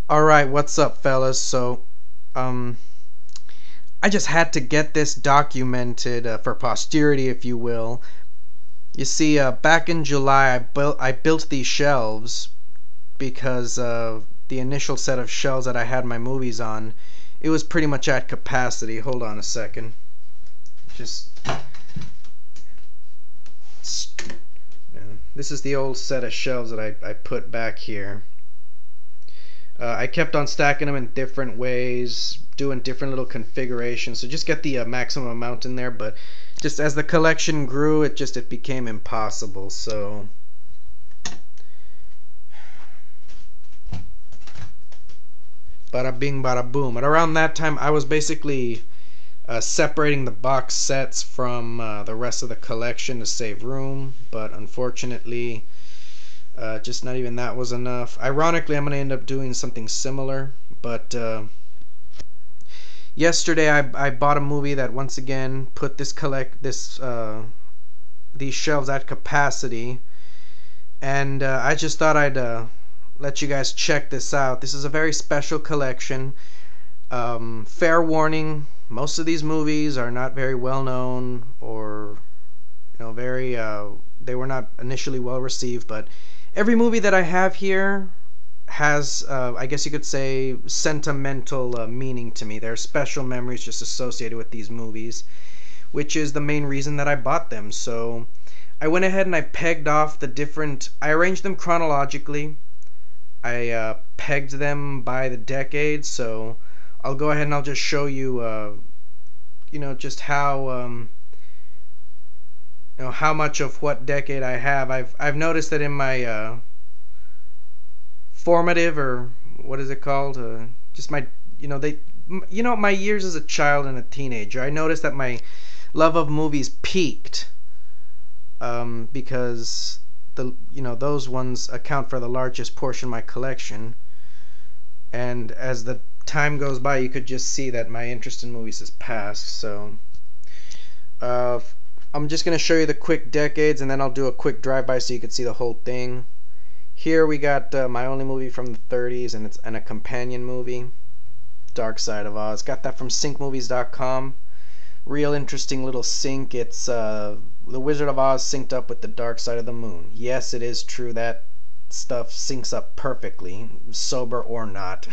Alright, what's up, fellas? Um, I just had to get this documented for posterity, if you will. You see, back in July, I built these shelves because the initial set of shelves that I had my movies on, it was pretty much at capacity. Hold on a second. Just yeah. This is the old set of shelves that I put back here. I kept on stacking them in different ways, doing different little configurations, so just get the maximum amount in there. But just as the collection grew, it became impossible. So bada bing, bada boom. And around that time, I was basically separating the box sets from the rest of the collection to save room. But unfortunately, just not even that was enough. Ironically, I'm going to end up doing something similar, but yesterday I bought a movie that once again put these shelves at capacity, and I just thought I'd let you guys check this out. This is a very special collection. Fair warning: most of these movies are not very well known, or very they were not initially well received, but every movie that I have here has, I guess you could say, sentimental meaning to me. There are special memories just associated with these movies, which is the main reason that I bought them. So I went ahead and I pegged off I arranged them chronologically. I pegged them by the decade. So I'll go ahead and I'll just show you, just how much of what decade I have. I've noticed that in my formative, or what is it called? Just my my years as a child and a teenager. I noticed that my love of movies peaked because those ones account for the largest portion of my collection. And as the time goes by, you could just see that my interest in movies has passed. So uh, I'm just going to show you the quick decades, and then I'll do a quick drive-by so you can see the whole thing. Here we got my only movie from the 30s, and a companion movie, Dark Side of Oz. Got that from syncmovies.com. Real interesting little sync. It's The Wizard of Oz synced up with the Dark Side of the Moon. Yes, it is true that stuff syncs up perfectly, sober or not.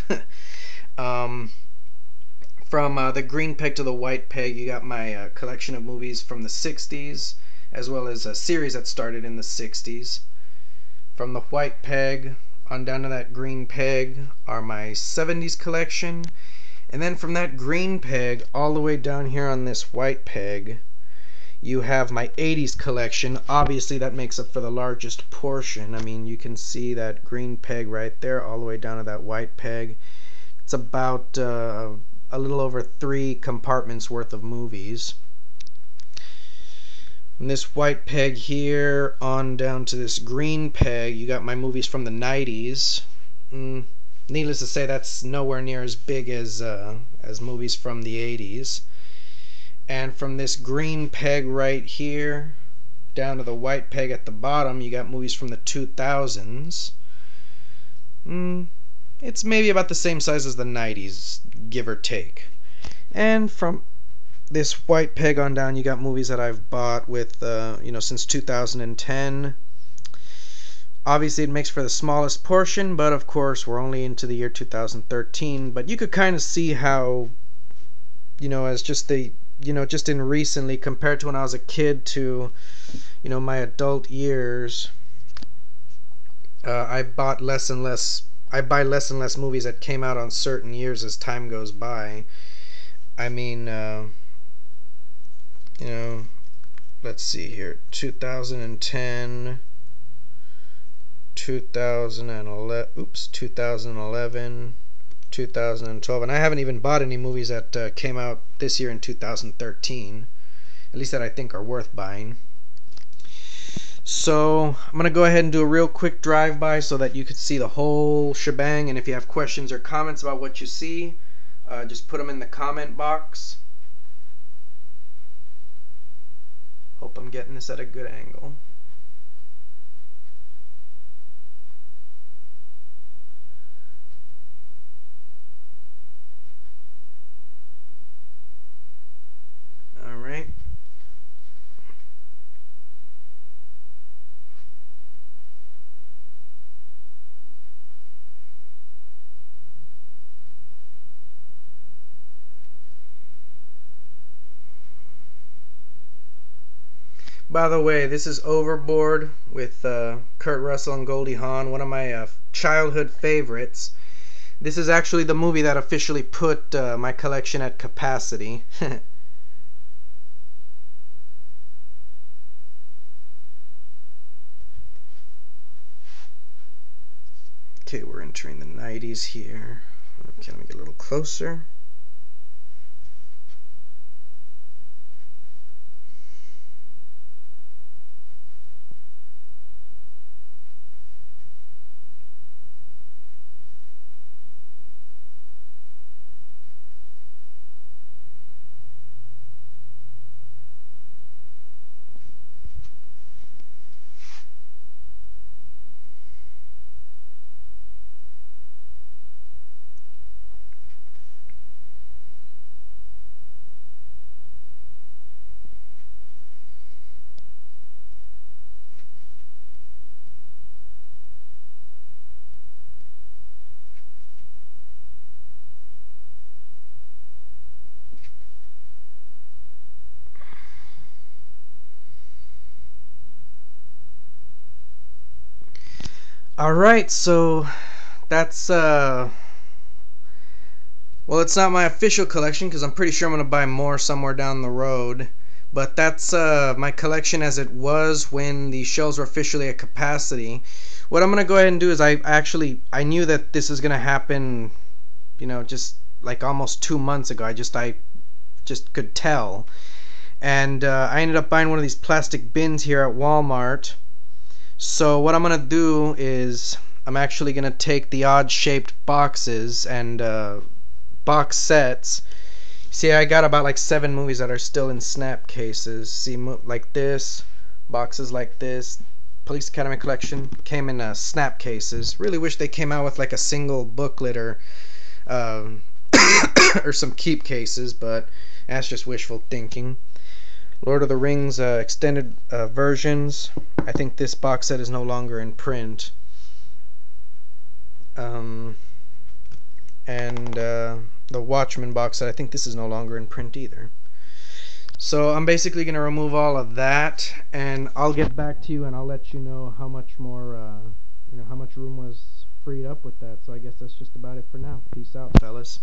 From the green peg to the white peg, you got my collection of movies from the 60s, as well as a series that started in the 60s. From the white peg on down to that green peg are my 70s collection. And then from that green peg all the way down here on this white peg, you have my 80s collection. Obviously that makes up for the largest portion. I mean, you can see that green peg right there all the way down to that white peg. It's about a little over 3 compartments worth of movies. From this white peg here on down to this green peg, you got my movies from the 90s. Needless to say, that's nowhere near as big as movies from the 80s. And from this green peg right here down to the white peg at the bottom, you got movies from the 2000s. It's maybe about the same size as the 90s, give or take. And from this white peg on down, you got movies that I've bought with since 2010. Obviously it makes for the smallest portion, but of course we're only into the year 2013. But you could kind of see how, as just just in recently, compared to when I was a kid to my adult years, I buy less and less movies that came out on certain years as time goes by. I mean, let's see here, 2010, 2011, 2012, and I haven't even bought any movies that came out this year in 2013, at least that I think are worth buying. So I'm going to go ahead and do a real quick drive-by so that you can see the whole shebang, and if you have questions or comments about what you see, just put them in the comment box. Hope I'm getting this at a good angle. By the way, this is Overboard with Kurt Russell and Goldie Hawn, one of my childhood favorites. This is actually the movie that officially put my collection at capacity. Okay, we're entering the 90s here. Okay, let me get a little closer. Alright, so that's well, it's not my official collection because I'm pretty sure I'm going to buy more somewhere down the road. But that's my collection as it was when the shelves were officially at capacity. What I'm going to go ahead and do is I knew that this is going to happen, just like almost 2 months ago. I just could tell. And I ended up buying one of these plastic bins here at Walmart. So what I'm going to do is I'm actually going to take the odd shaped boxes and box sets. See, I got about like 7 movies that are still in snap cases. See, like this, boxes like this. Police Academy Collection came in snap cases. Really wish they came out with like a single booklet or or some keep cases, but that's just wishful thinking. Lord of the Rings extended versions. I think this box set is no longer in print. And the Watchmen box set, I think this is no longer in print either. So I'm basically going to remove all of that, and I'll get back to you and I'll let you know how much more, how much room was freed up with that. So I guess that's just about it for now. Peace out, fellas.